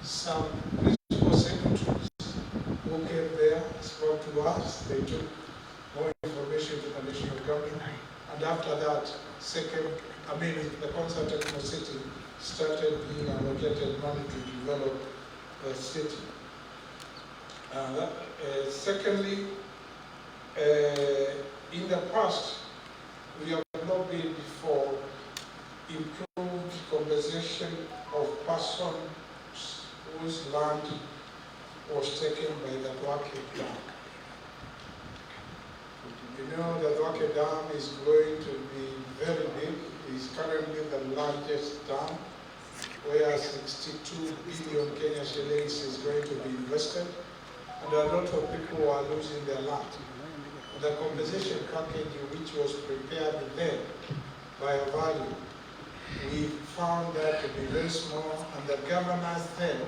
some principal secretaries who came there, spoke to us, they took more information to the national government, and after that, the consultant city started being allocated money to develop the city. Secondly, in the past, we have lobbied for improved compensation of persons whose land was taken by the Bloc Dam. You know, the Bloc Dam is going to be very big. It's currently the largest dam, where 62 billion Kenya shillings is going to be invested, and a lot of people are losing their land. The compensation package, which was prepared then by a value, we found that to be very small, and the governors then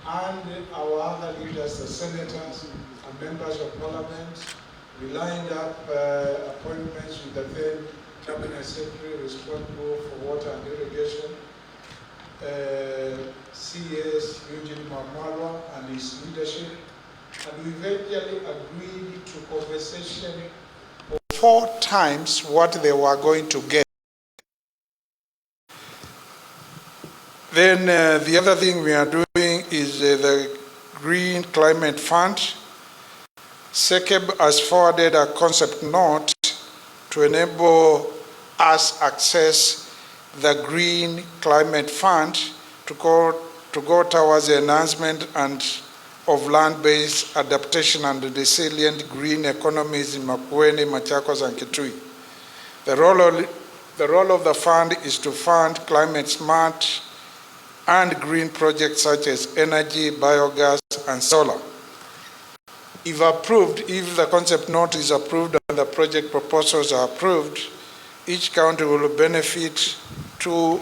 and our other leaders, the senators and members of parliament, we lined up appointments with the then cabinet secretary responsible for water and irrigation, CS Eugene Mamarwa and his leadership, and we eventually agreed to compensation of 4 times what they were going to get. Then the other thing we are doing is the Green Climate Fund. SEKEB has forwarded a concept note to enable us access the Green Climate Fund to go towards the enhancement of land-based adaptation and resilient green economies in Makueni, Machakos, and Kitui. The role of the fund is to fund climate-smart and green projects such as energy, biogas, and solar. If approved, if the concept note is approved and the project proposals are approved, each county will benefit to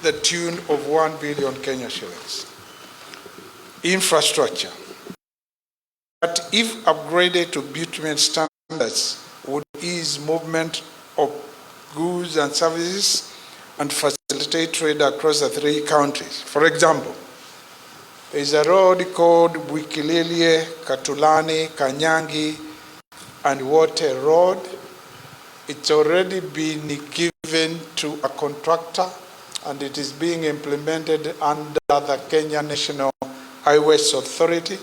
the tune of 1 billion Kenya shillings. Infrastructure. But if upgraded to bitumen standards, would ease movement of goods and services and facilitate trade across the 3 counties. For example, there is a road called Wikililie, Katulani, Kanyangi, and Water Road. It's already been given to a contractor, and it is being implemented under the Kenya National Highways Authority.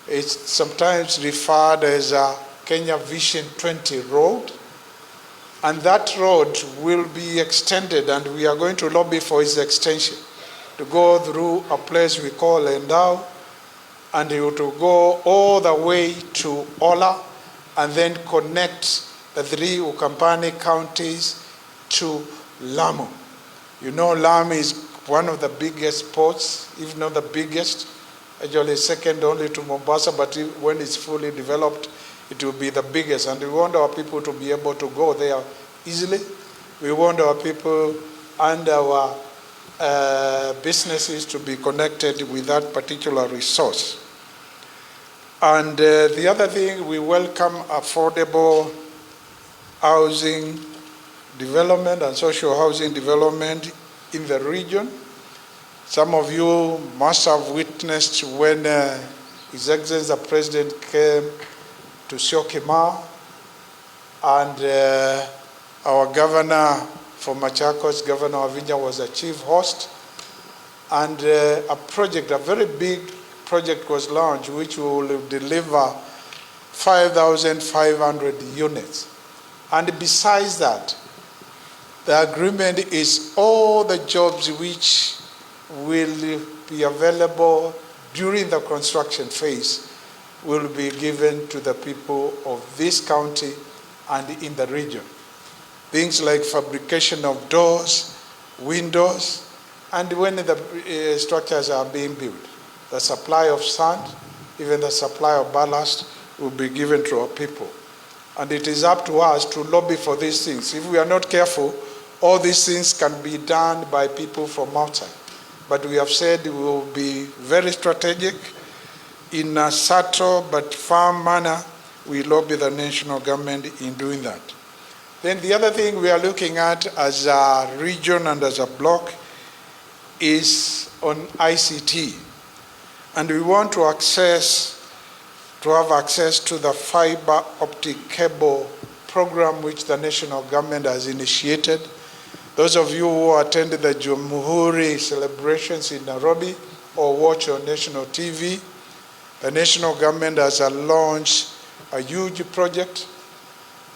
It's sometimes referred as a Kenya Vision 20 road. And that road will be extended, and we are going to lobby for its extension to go through a place we call Endau, and to go all the way to Ola, and then connect the 3 Ukambani counties to Lamu. You know, Lamu is one of the biggest ports, if not the biggest, actually second only to Mombasa, but when it's fully developed, it will be the biggest, and we want our people to be able to go there easily. We want our people and our businesses to be connected with that particular resource. And the other thing, we welcome affordable housing development and social housing development in the region. Some of you must have witnessed when His Excellency the President came to Syokimau, and our governor from Machakos, Governor Avinya, was a chief host, and a very big project was launched which will deliver 5,500 units. And besides that, the agreement is all the jobs which will be available during the construction phase will be given to the people of this county and in the region. Things like fabrication of doors, windows, and when the structures are being built, the supply of sand, even the supply of ballast will be given to our people. And it is up to us to lobby for these things. If we are not careful, all these things can be done by people from outside. But we have said we will be very strategic. In a subtle but firm manner, we lobby the national government in doing that. Then the other thing we are looking at as a region and as a bloc is on ICT. And we want to have access to the fiber optic cable program which the national government has initiated. Those of you who attended the Jamhuri celebrations in Nairobi or watch on national TV, the national government has launched a huge project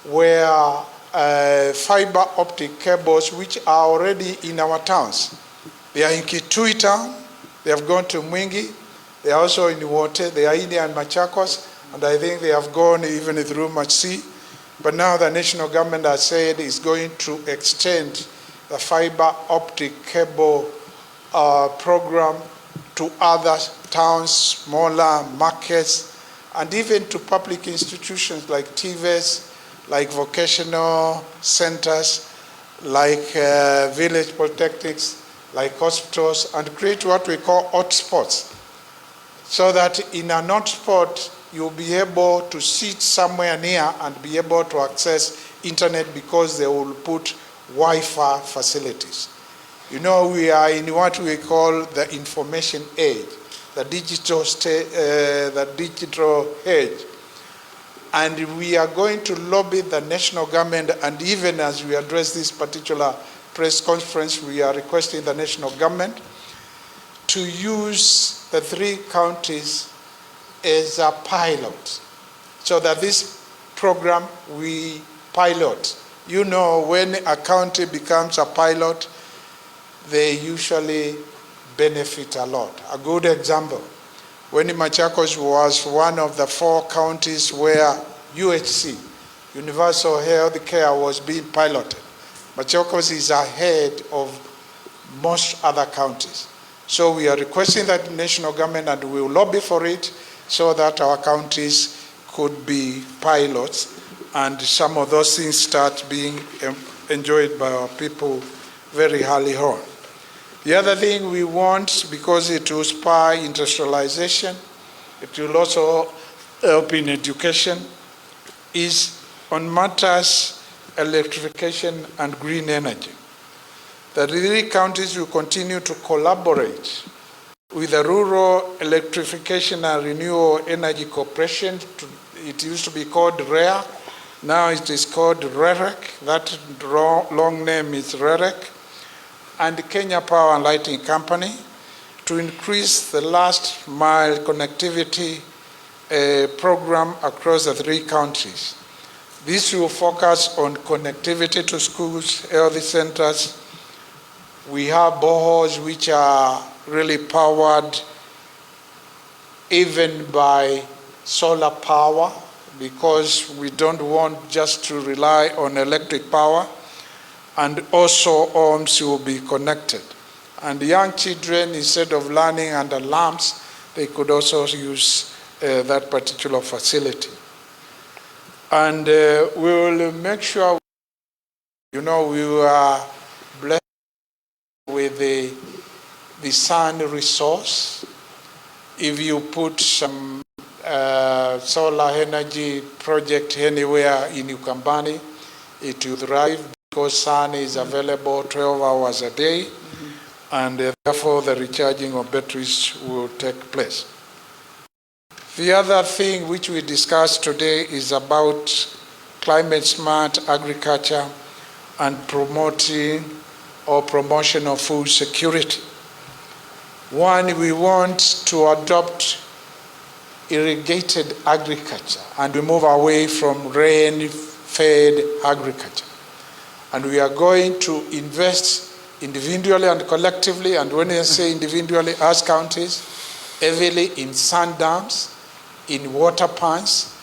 where fiber optic cables, which are already in our towns. They are in Kitui town, they have gone to Mwingi, they are also in Wote, they are in Machakos, and I think they have gone even through Machi. But now the national government has said it's going to extend the fiber optic cable program to other towns, smaller markets, and even to public institutions like TVES, like vocational centers, like village polytechnics, like hospitals, and create what we call hotspots. So that in an hotspot, you'll be able to sit somewhere near and be able to access internet because they will put Wi-Fi facilities. You know, we are in what we call the information age, the digital age. And we are going to lobby the national government, and even as we address this particular press conference, we are requesting the national government to use the 3 counties as a pilot, so that this program we pilot. You know, when a county becomes a pilot, they usually benefit a lot. A good example, when Machakos was one of the 4 counties where UHC, Universal Health Care, was being piloted, Machakos is ahead of most other counties. So we are requesting that the national government, and we will lobby for it, so that our counties could be pilots and some of those things start being enjoyed by our people very early on. The other thing we want, because it will spur industrialization, it will also help in education, is on matters electrification and green energy. The 3 counties will continue to collaborate with the Rural Electrification and Renewable Energy Corporation. It used to be called REA, now it is called REREC, that long name is REREC, and Kenya Power and Lighting Company to increase the last mile connectivity program across the 3 counties. This will focus on connectivity to schools, health centers. We have boreholes which are really powered even by solar power, because we don't want just to rely on electric power, and also homes will be connected. And young children, instead of learning under lamps, they could also use that particular facility. And we will make sure, you know, we are blessed with the sun resource. If you put some solar energy project anywhere in Ukambani, it will thrive because sun is available 12 hours a day, and therefore the recharging of batteries will take place. The other thing which we discussed today is about climate smart agriculture and promotion of food security. One, we want to adopt irrigated agriculture and we move away from rain-fed agriculture. And we are going to invest individually and collectively, and when I say individually, as counties, heavily in sand dams, in water ponds,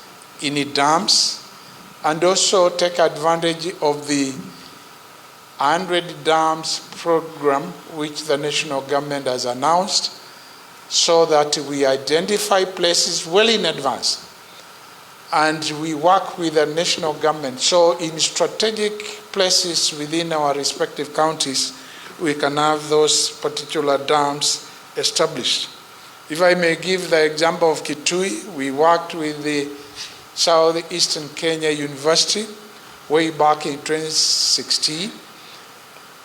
in dams, and also take advantage of the 100 dams program which the national government has announced, so that we identify places well in advance and we work with the national government. So in strategic places within our respective counties, we can have those particular dams established. If I may give the example of Kitui, we worked with the Southeastern Kenya University way back in 2016,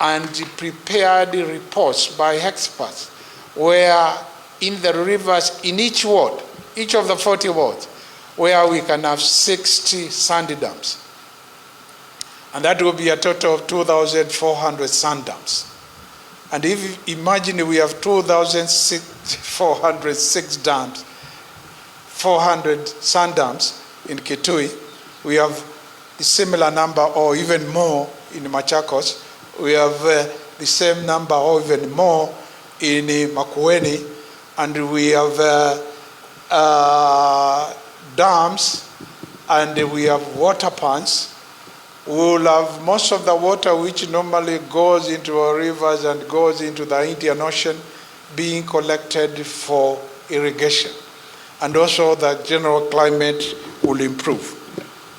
and prepared reports by experts where in the rivers, in each ward, each of the 40 wards, where we can have 60 sand dams. And that will be a total of 2,400 sand dams. And if you imagine we have 2,406 dams, 400 sand dams in Kitui, we have a similar number or even more in Machakos. We have the same number or even more in Makueni, and we have dams, and we have water ponds. We will have most of the water which normally goes into our rivers and goes into the Indian Ocean being collected for irrigation. And also the general climate will improve.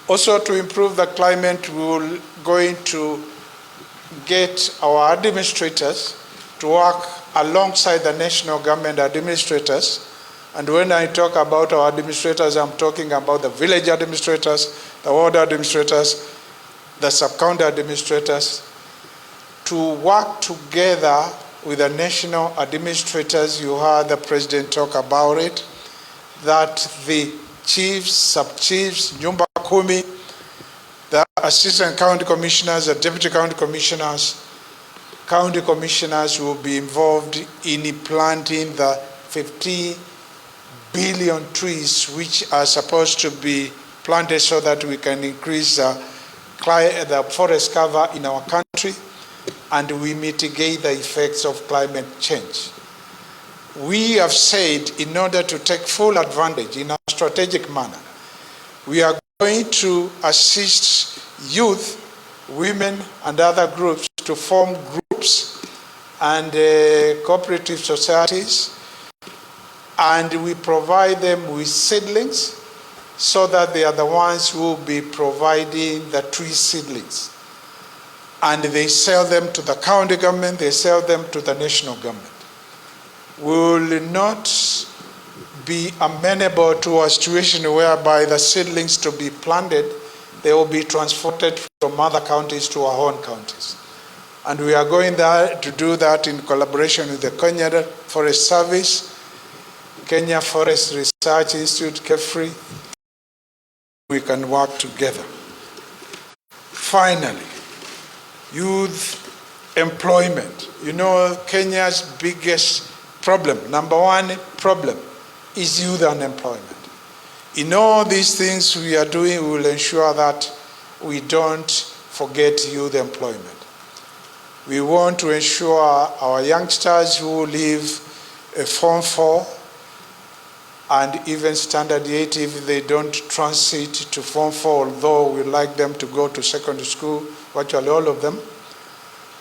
Also, to improve the climate, we will going to get our administrators to work alongside the national government administrators. And when I talk about our administrators, I'm talking about the village administrators, the ward administrators, the sub-county administrators, to work together with the national administrators. You heard the president talk about it, that the chiefs, sub-chiefs, nyumba kumi, the assistant county commissioners, the deputy county commissioners will be involved in planting the 50 billion trees which are supposed to be planted so that we can increase the forest cover in our country and we mitigate the effects of climate change. We have said, in order to take full advantage in a strategic manner, we are going to assist youth, women, and other groups to form groups and cooperative societies, and we provide them with seedlings so that they are the ones who will be providing the tree seedlings. And they sell them to the county government, they sell them to the national government. We will not be amenable to a situation whereby the seedlings to be planted, they will be transported from other counties to our own counties. And we are going there to do that in collaboration with the Kenya Forest Service, Kenya Forest Research Institute, KEFRI. We can work together. Finally, youth employment. You know, Kenya's biggest problem, number one problem, is youth unemployment. In all these things we are doing, we will ensure that we don't forget youth employment. We want to ensure our youngsters who leave Form 4 and even Standard 8, if they don't transit to Form 4, although we like them to go to secondary school, virtually all of them,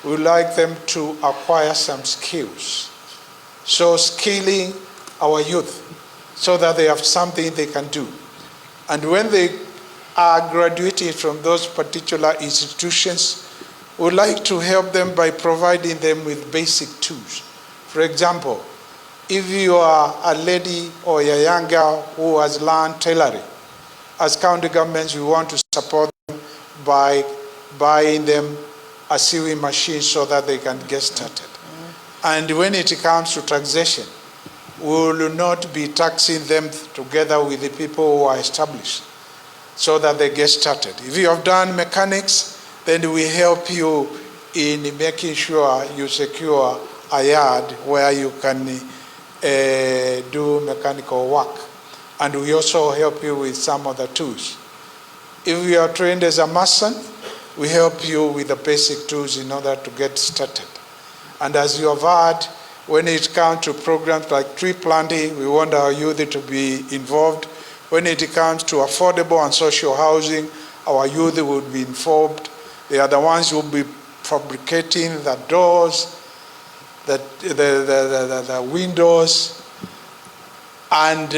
we would like them to acquire some skills. So skilling our youth so that they have something they can do. And when they are graduating from those particular institutions, we would like to help them by providing them with basic tools. For example, if you are a lady or a young girl who has learned tailoring, as county governments, we want to support them by buying them a sewing machine so that they can get started. And when it comes to taxation, we will not be taxing them together with the people who are established so that they get started. If you have done mechanics, then we help you in making sure you secure a yard where you can do mechanical work. And we also help you with some other tools. If you are trained as a mason, we help you with the basic tools in order to get started. And as you have heard, when it comes to programs like tree planting, we want our youth to be involved. When it comes to affordable and social housing, our youth will be involved. They are the ones who will be fabricating the doors, the windows, and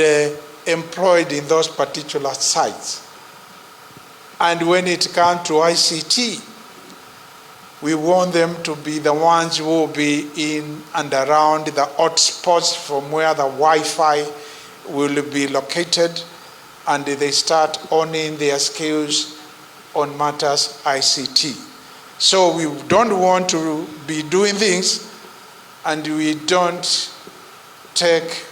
employed in those particular sites. And when it comes to ICT, we want them to be the ones who will be in and around the hotspots from where the Wi-Fi will be located, and they start owning their skills on matters ICT. So we don't want to be doing things and we don't take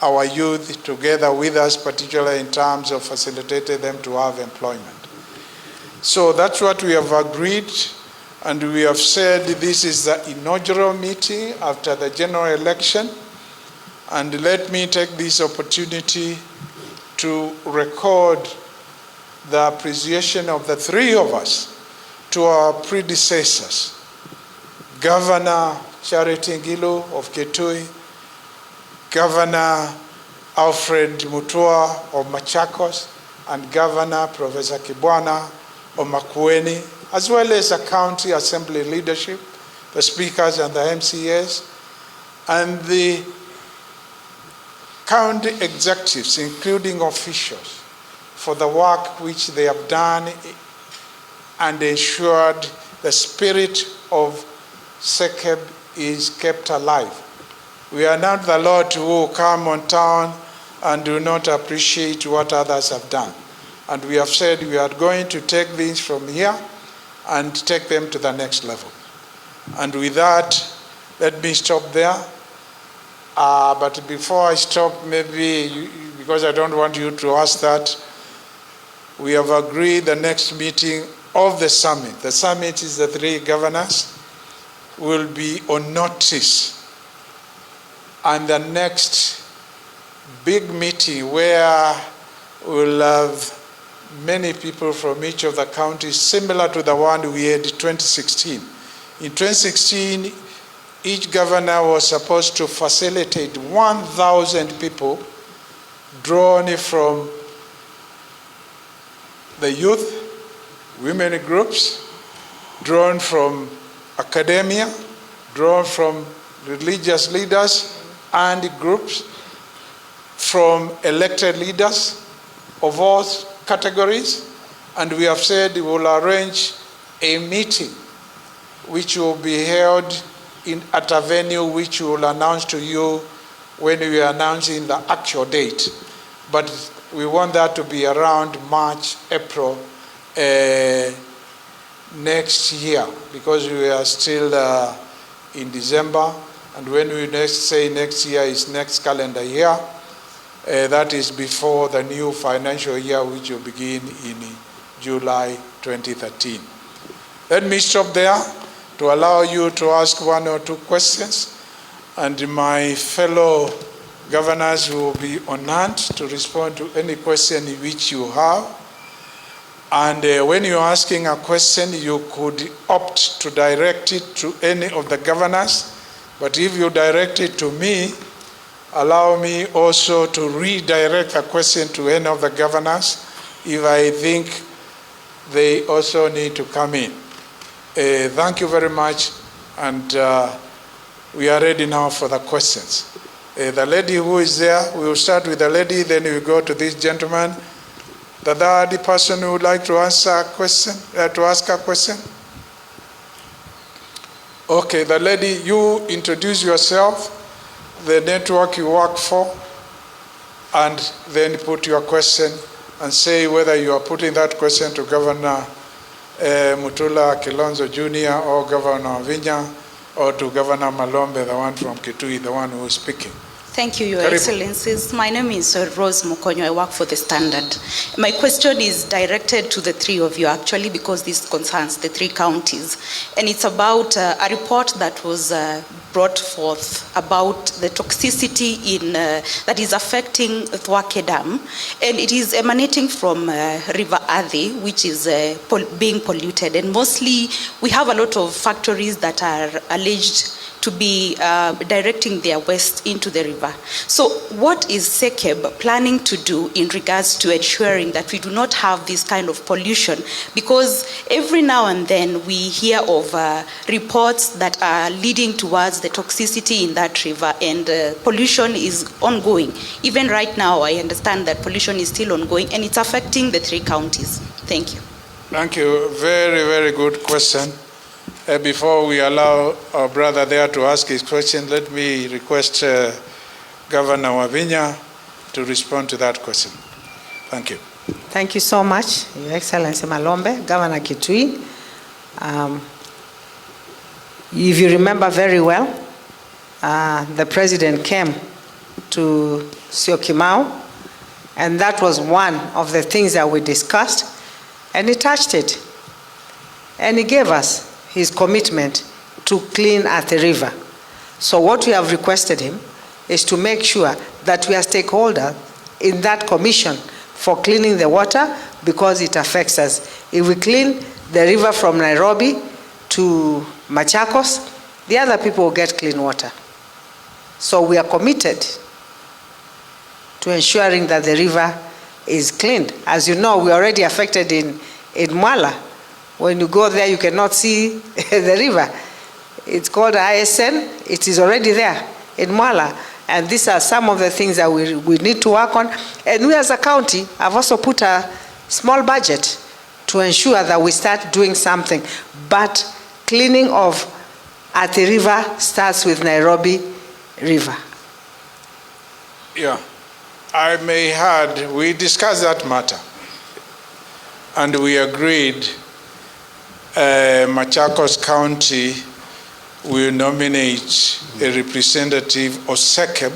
our youth together with us, particularly in terms of facilitating them to have employment. So that's what we have agreed, and we have said this is the inaugural meeting after the general election. And let me take this opportunity to record the appreciation of the three of us to our predecessors, Governor Charity Ngilu of Kitui, Governor Alfred Mutua of Machakos, and Governor Professor Kibwana of Makueni, as well as the county assembly leadership, the speakers and the MCAs, and the county executives, including officials, for the work which they have done and ensured the spirit of SEKEB is kept alive. We are not the Lord who come on town and do not appreciate what others have done. And we have said we are going to take things from here and take them to the next level. And with that, let me stop there. But before I stop, maybe, because I don't want you to ask that, we have agreed the next meeting of the summit. The summit is the three governors, will be on notice. And the next big meeting where we'll have many people from each of the counties, similar to the one we had in 2016. In 2016, each governor was supposed to facilitate 1,000 people drawn from the youth, women groups, drawn from academia, drawn from religious leaders and groups, from elected leaders of all categories. And we have said we will arrange a meeting which will be held at a venue which we will announce to you when we are announcing the actual date. But we want that to be around March, April next year, because we are still in December. And when we next say next year is next calendar year, that is before the new financial year, which will begin in July 2013. Let me stop there to allow you to ask one or two questions, and my fellow governors will be on hand to respond to any question which you have. And when you're asking a question, you could opt to direct it to any of the governors, but if you direct it to me, allow me also to redirect a question to any of the governors if I think they also need to come in. Thank you very much, and we are ready now for the questions. The lady who is there, we will start with the lady, then we will go to this gentleman. The third person who would like to answer a question, to ask a question. Okay, the lady, you introduce yourself, the network you work for, and then put your question and say whether you are putting that question to Governor Mutula Kilonzo Jr. or Governor Vinya, or to Governor Malombe, the one from Kitui, the one who is speaking. Thank you, Your Excellencies. My name is Rose Mukonyo. I work for the Standard. My question is directed to the three of you, actually, because this concerns the three counties. And it's about a report that was brought forth about the toxicity that is affecting Thwake Dam. And it is emanating from River Athi, which is being polluted. And mostly, we have a lot of factories that are alleged to be directing their waste into the river. So what is SEKEB planning to do in regards to ensuring that we do not have this kind of pollution? Because every now and then we hear of reports that are leading towards the toxicity in that river, and pollution is ongoing. Even right now, I understand that pollution is still ongoing and it's affecting the three counties. Thank you. Thank you. Very, very good question. Before we allow our brother there to ask his question, let me request Governor Wavinya to respond to that question. Thank you. Thank you so much, Your Excellency Malombe, Governor Kitui. If you remember very well, the president came to Syokimau, and that was one of the things that we discussed, and he touched it. And he gave us his commitment to clean Athi River. So what we have requested him is to make sure that we are stakeholders in that commission for cleaning the water, because it affects us. If we clean the river from Nairobi to Machakos, the other people will get clean water. So we are committed to ensuring that the river is cleaned. As you know, we're already affected in Mwala. When you go there, you cannot see the river. It's called ISN. It is already there in Mwala. And these are some of the things that we need to work on. And we as a county have also put a small budget to ensure that we start doing something. But cleaning of Athi River starts with Nairobi River. Yeah, I may add, we discussed that matter. And we agreed Machakos County will nominate a representative of SEKEB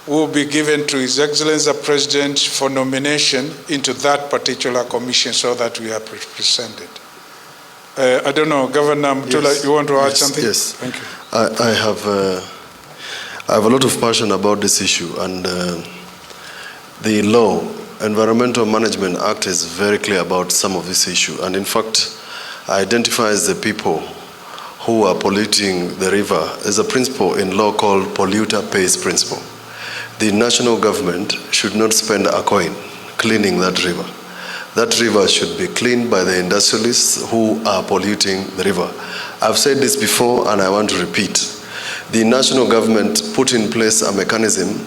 who will be given to His Excellency the President for nomination into that particular commission so that we are represented. I don't know, Governor Mutula, yes. You want to add something? Yes. Thank you. I have a lot of passion about this issue, and the law, Environmental Management Act, is very clear about some of this issue, and in fact identifies the people who are polluting the river as a principle in law called polluter pays principle. The national government should not spend a coin cleaning that river. That river should be cleaned by the industrialists who are polluting the river. I've said this before and I want to repeat. The national government put in place a mechanism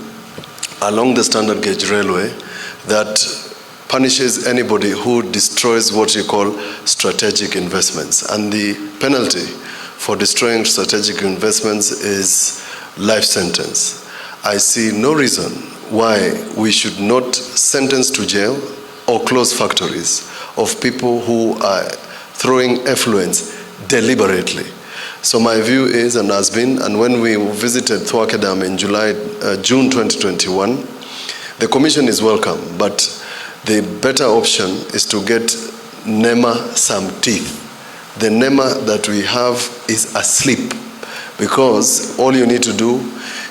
along the standard gauge railway that punishes anybody who destroys what you call strategic investments. And the penalty for destroying strategic investments is life sentence. I see no reason why we should not sentence to jail or close factories of people who are throwing effluents deliberately. So my view is, and has been, and when we visited Thwake Dam in June 2021, the commission is welcome, but the better option is to get NEMA some teeth. The NEMA that we have is asleep, because all you need to do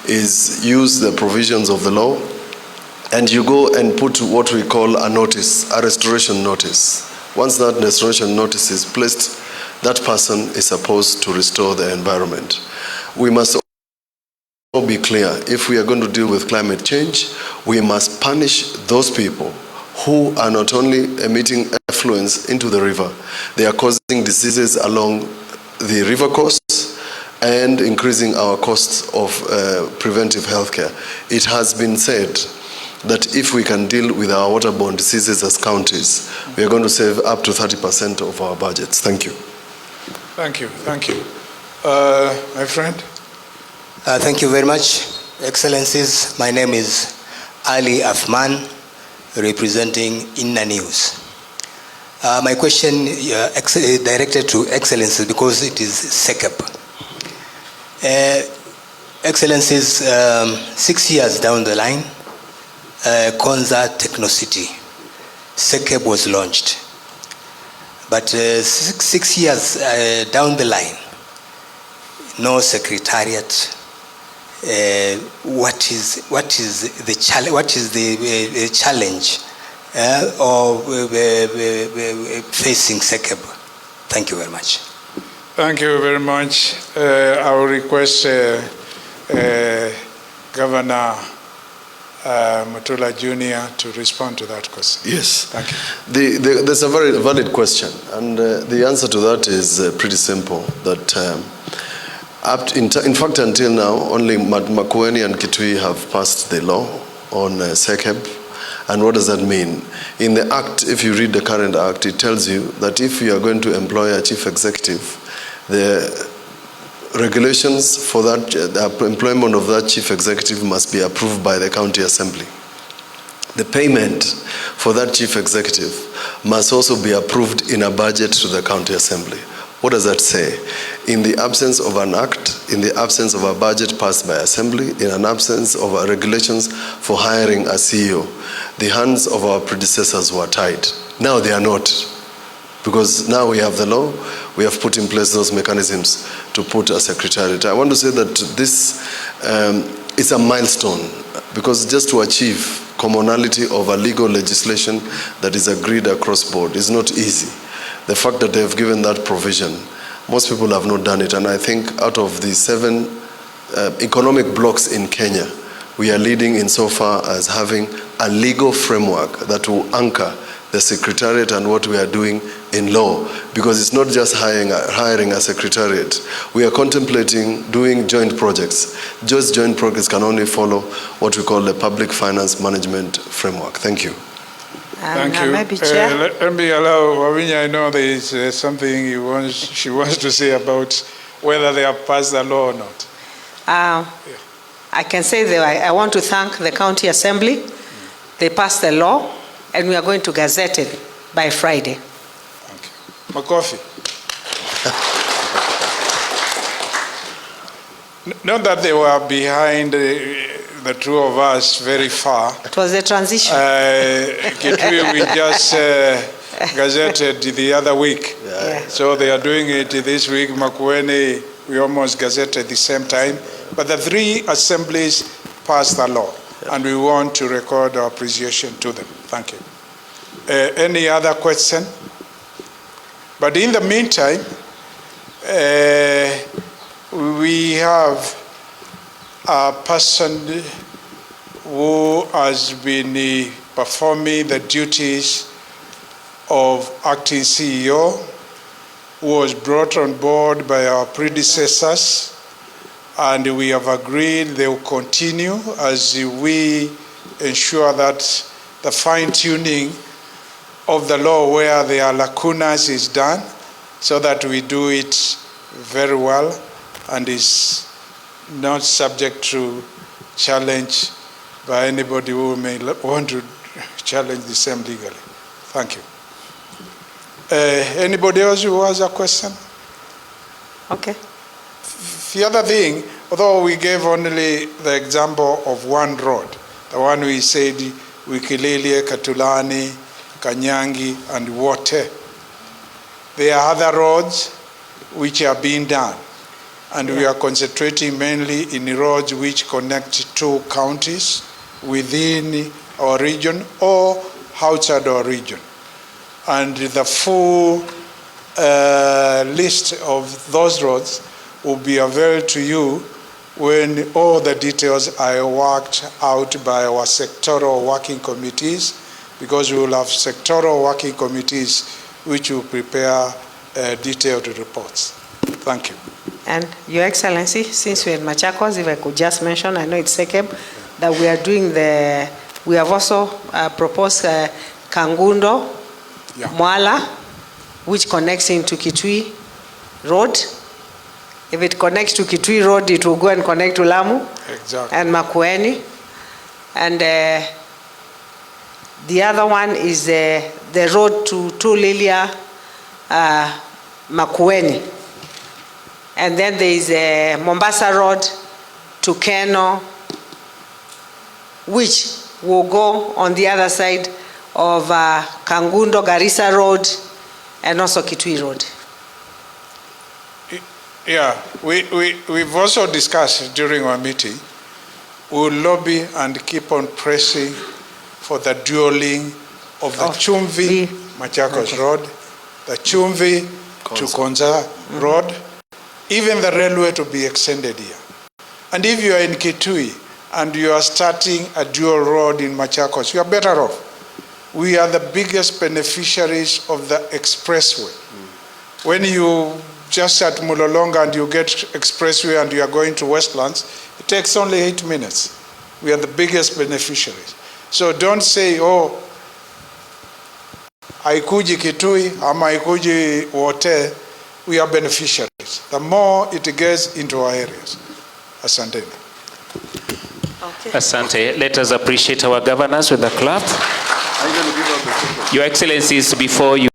is use the provisions of the law, and you go and put what we call a notice, a restoration notice. Once that restoration notice is placed, that person is supposed to restore the environment. We must all be clear, if we are going to deal with climate change, we must punish those people who are not only emitting effluents into the river, they are causing diseases along the river course and increasing our costs of preventive healthcare. It has been said that if we can deal with our waterborne diseases as counties, we are going to save up to 30% of our budgets. Thank you. Thank you. Thank you. My friend? Thank you very much. Excellencies, my name is Ali Afman, representing Inna News. My question is directed to Excellencies because it is SEKEB. Excellencies, 6 years down the line, Konza Technocity, SEKEB was launched. But 6 years down the line, no secretariat. What is the challenge of facing SEKEB? Thank you very much. Thank you very much. I will request Governor Mutula Jr. to respond to that question. Yes. Thank you. There's a very valid question, and the answer to that is pretty simple. That in fact, until now, only Makueni and Kitui have passed the law on SEKEB. And what does that mean? In the Act, if you read the current Act, it tells you that if you are going to employ a chief executive, the regulations for that, the employment of that chief executive must be approved by the county assembly. The payment for that chief executive must also be approved in a budget to the county assembly. What does that say? In the absence of an act, in the absence of a budget passed by assembly, in an absence of regulations for hiring a CEO, the hands of our predecessors were tied. Now they are not, because now we have the law, we have put in place those mechanisms to put a secretariat. I want to say that this is a milestone, because just to achieve commonality of a legal legislation that is agreed across board is not easy. The fact that they have given that provision, most people have not done it, and I think out of the 7 economic blocks in Kenya, we are leading insofar as having a legal framework that will anchor the secretariat and what we are doing in law, because it's not just hiring a secretariat. We are contemplating doing joint projects. Just joint projects can only follow what we call the public finance management framework. Thank you. Thank you. Maybe Chair. Let me allow Wawinya. I know there is something she wants to say about whether they have passed the law or not. I can say that I want to thank the County Assembly. They passed the law, and we are going to gazette it by Friday. Thank you. Makofi. Not that they were behind the two of us very far. It was a transition. Kitui, we just gazetted the other week. Yeah. So they are doing it this week. Makueni, we almost gazetted at the same time. But the 3 assemblies passed the law, and we want to record our appreciation to them. Thank you. Any other question? But in the meantime, we have a person who has been performing the duties of acting CEO, who was brought on board by our predecessors, and we have agreed they will continue as we ensure that the fine-tuning of the law where there are lacunas is done, so that we do it very well and is not subject to challenge by anybody who may want to challenge the same legally. Thank you. Anybody else who has a question? Okay. The other thing, although we gave only the example of one road, the one we said Wikilili, Katulani, Kanyangi, and Wote, there are other roads which are being done. And we are concentrating mainly in roads which connect 2 counties within our region or outside our region. And the full list of those roads will be available to you when all the details are worked out by our sectoral working committees, because we will have sectoral working committees which will prepare detailed reports. Thank you. And Your Excellency, since we're in Machakos, if I could just mention, I know it's SEKEB, that we are doing we have also proposed Kangundo, Mwala, which connects into Kitui Road. If it connects to Kitui Road, it will go and connect to Lamu. Exactly. And Makueni. And the other one is the road to Tulilia, Makueni. And then there is a Mombasa Road to Keno, which will go on the other side of Kangundo, Garissa Road, and also Kitui Road. Yeah, we've also discussed during our meeting, we'll lobby and keep on pressing for the dualing of the Chumvi Machakos Road, the Chumvi to Konza Road, even the railway to be extended here. And if you are in Kitui and you are starting a dual road in Machakos, you are better off. We are the biggest beneficiaries of the expressway. When you just at Mulolonga and you get expressway and you are going to Westlands, it takes only 8 minutes. We are the biggest beneficiaries. So don't say, oh, haikuji Kitui, ama haikuji Wote. We are beneficiaries. The more it gets into our areas. Asante. Okay. Asante. Let us appreciate our governors with a clap. Your Excellencies, before you